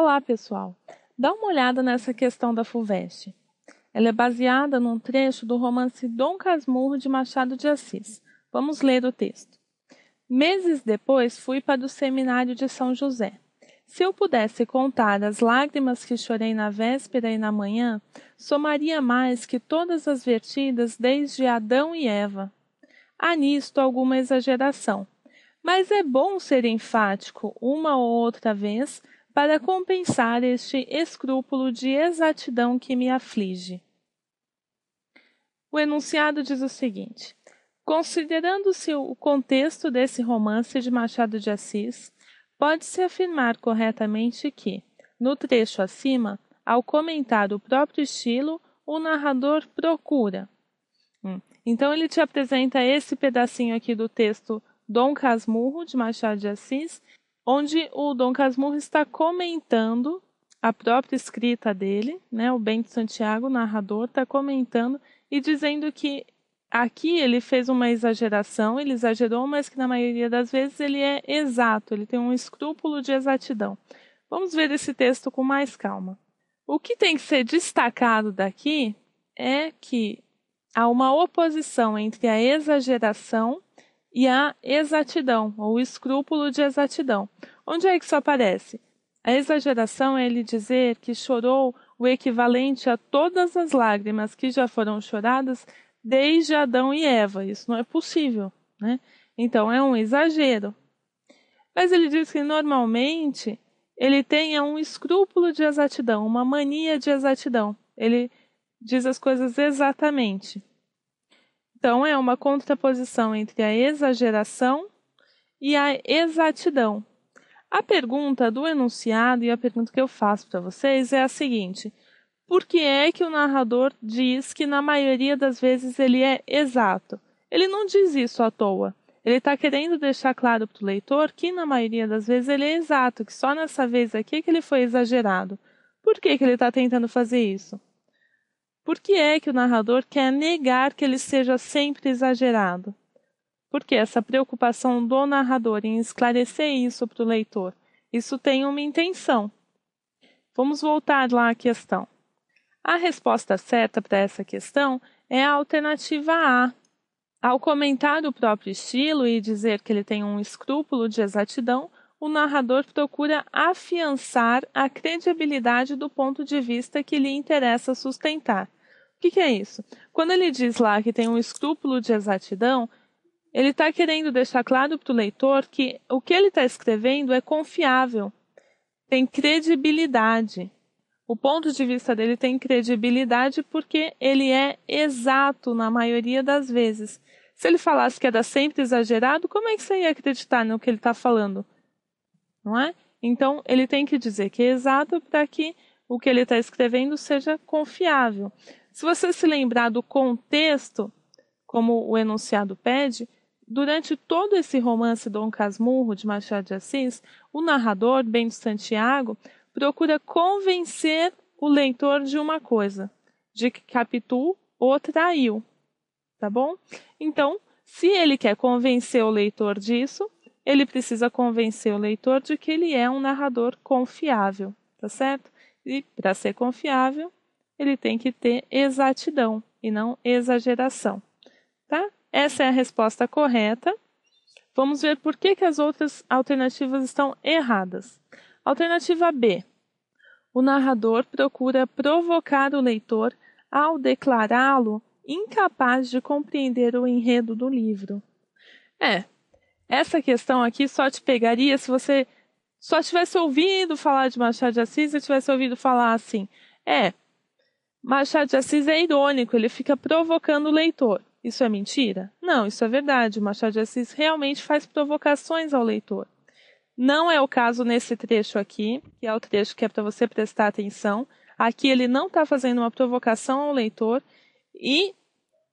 Olá, pessoal! Dá uma olhada nessa questão da FUVEST. Ela é baseada num trecho do romance Dom Casmurro de Machado de Assis. Vamos ler o texto. Meses depois fui para o seminário de São José. Se eu pudesse contar as lágrimas que chorei na véspera e na manhã, somaria mais que todas as vertidas desde Adão e Eva. Há nisto alguma exageração, mas é bom ser enfático uma ou outra vez para compensar este escrúpulo de exatidão que me aflige. O enunciado diz o seguinte: considerando-se o contexto desse romance de Machado de Assis, pode-se afirmar corretamente que, no trecho acima, ao comentar o próprio estilo, o narrador procura. Então ele te apresenta esse pedacinho aqui do texto Dom Casmurro, de Machado de Assis, onde o Dom Casmurro está comentando a própria escrita dele, né? O Bento Santiago, o narrador, está comentando e dizendo que aqui ele fez uma exageração, ele exagerou, mas que na maioria das vezes ele é exato, ele tem um escrúpulo de exatidão. Vamos ver esse texto com mais calma. O que tem que ser destacado daqui é que há uma oposição entre a exageração e a exatidão, ou o escrúpulo de exatidão. Onde é que isso aparece? A exageração é ele dizer que chorou o equivalente a todas as lágrimas que já foram choradas desde Adão e Eva. Isso não é possível, né? Então é um exagero. Mas ele diz que normalmente ele tem um escrúpulo de exatidão, uma mania de exatidão. Ele diz as coisas exatamente. Então é uma contraposição entre a exageração e a exatidão. A pergunta do enunciado e a pergunta que eu faço para vocês é a seguinte: por que é que o narrador diz que na maioria das vezes ele é exato? Ele não diz isso à toa. Ele está querendo deixar claro para o leitor que na maioria das vezes ele é exato, que só nessa vez aqui que ele foi exagerado. Por que ele está tentando fazer isso? Por que é que o narrador quer negar que ele seja sempre exagerado? Porque essa preocupação do narrador em esclarecer isso para o leitor, isso tem uma intenção. Vamos voltar lá à questão. A resposta certa para essa questão é a alternativa A. Ao comentar o próprio estilo e dizer que ele tem um escrúpulo de exatidão, o narrador procura afiançar a credibilidade do ponto de vista que lhe interessa sustentar. O que é isso? Quando ele diz lá que tem um escrúpulo de exatidão, ele está querendo deixar claro para o leitor que o que ele está escrevendo é confiável, tem credibilidade. O ponto de vista dele tem credibilidade porque ele é exato na maioria das vezes. Se ele falasse que era sempre exagerado, como é que você ia acreditar no que ele está falando? Não é? Então, ele tem que dizer que é exato para que o que ele está escrevendo seja confiável. Se você se lembrar do contexto, como o enunciado pede, durante todo esse romance Dom Casmurro, de Machado de Assis, o narrador, Bento Santiago, procura convencer o leitor de uma coisa, de que Capitu o traiu, tá bom? Então, se ele quer convencer o leitor disso, ele precisa convencer o leitor de que ele é um narrador confiável, tá certo? E para ser confiável, ele tem que ter exatidão e não exageração, tá? Essa é a resposta correta. Vamos ver por que as outras alternativas estão erradas. Alternativa B. O narrador procura provocar o leitor ao declará-lo incapaz de compreender o enredo do livro. Essa questão aqui só te pegaria se você só tivesse ouvido falar de Machado de Assis e tivesse ouvido falar assim: Machado de Assis é irônico, ele fica provocando o leitor. Isso é mentira? Não, isso é verdade. O Machado de Assis realmente faz provocações ao leitor. Não é o caso nesse trecho aqui, que é o trecho que é para você prestar atenção. Aqui ele não está fazendo uma provocação ao leitor e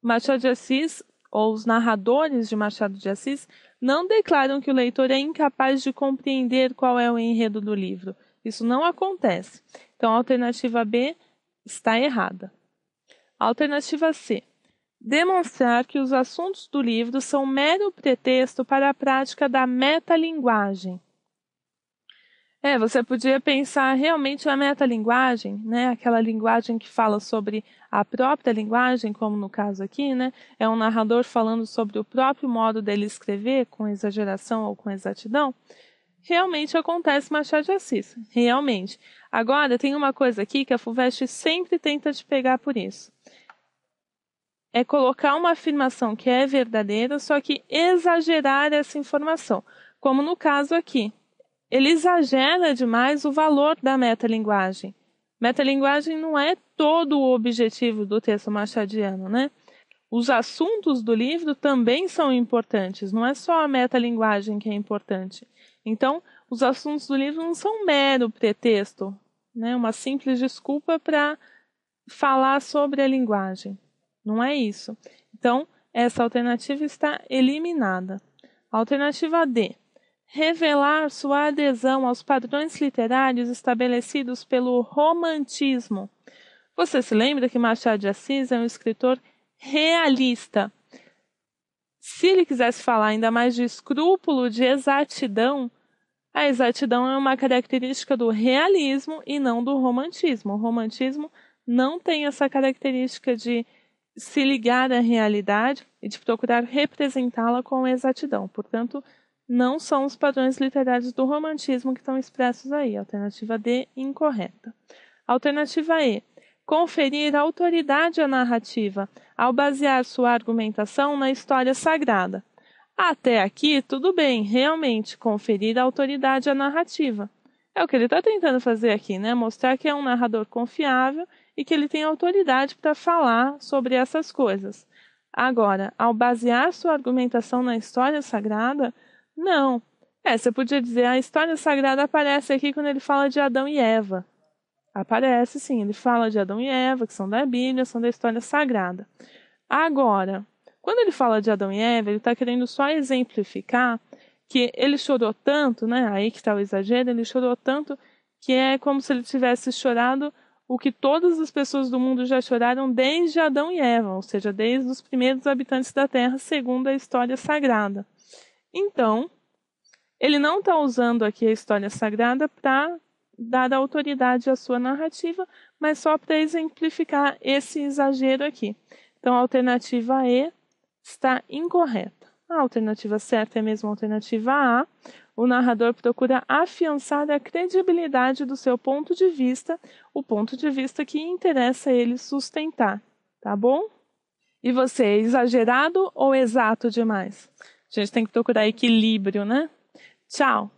Machado de Assis, ou os narradores de Machado de Assis, não declaram que o leitor é incapaz de compreender qual é o enredo do livro. Isso não acontece. Então, a alternativa B está errada. A alternativa C. Demonstrar que os assuntos do livro são mero pretexto para a prática da metalinguagem. Você podia pensar realmente na metalinguagem, né? Aquela linguagem que fala sobre a própria linguagem, como no caso aqui, né? É um narrador falando sobre o próprio modo dele escrever, com exageração ou com exatidão. Realmente acontece Machado de Assis, realmente. Agora, tem uma coisa aqui que a FUVEST sempre tenta te pegar por isso. É colocar uma afirmação que é verdadeira, só que exagerar essa informação, como no caso aqui. Ele exagera demais o valor da metalinguagem. Metalinguagem não é todo o objetivo do texto machadiano, né? Os assuntos do livro também são importantes, não é só a metalinguagem que é importante. Então, os assuntos do livro não são mero pretexto, né? Uma simples desculpa para falar sobre a linguagem. Não é isso. Então, essa alternativa está eliminada. Alternativa D. Revelar sua adesão aos padrões literários estabelecidos pelo romantismo. Você se lembra que Machado de Assis é um escritor realista. Se ele quisesse falar ainda mais de escrúpulo, de exatidão, a exatidão é uma característica do realismo e não do romantismo. O romantismo não tem essa característica de se ligar à realidade e de procurar representá-la com exatidão. Portanto, não são os padrões literários do romantismo que estão expressos aí. Alternativa D, incorreta. Alternativa E. Conferir autoridade à narrativa ao basear sua argumentação na história sagrada. Até aqui, tudo bem, realmente, conferir autoridade à narrativa. É o que ele está tentando fazer aqui, né? Mostrar que é um narrador confiável e que ele tem autoridade para falar sobre essas coisas. Agora, ao basear sua argumentação na história sagrada, não. Você podia dizer, a história sagrada aparece aqui quando ele fala de Adão e Eva. Aparece sim, ele fala de Adão e Eva, que são da Bíblia, são da história sagrada. Agora, quando ele fala de Adão e Eva, ele está querendo só exemplificar que ele chorou tanto, né? Aí que está o exagero, ele chorou tanto que é como se ele tivesse chorado o que todas as pessoas do mundo já choraram desde Adão e Eva, ou seja, desde os primeiros habitantes da Terra, segundo a história sagrada. Então, ele não está usando aqui a história sagrada para dar autoridade à sua narrativa, mas só para exemplificar esse exagero aqui. Então, a alternativa E está incorreta. A alternativa certa é mesmo a alternativa A. O narrador procura afiançar a credibilidade do seu ponto de vista, o ponto de vista que interessa a ele sustentar. Tá bom? E você, é exagerado ou exato demais? A gente tem que procurar equilíbrio, né? Tchau!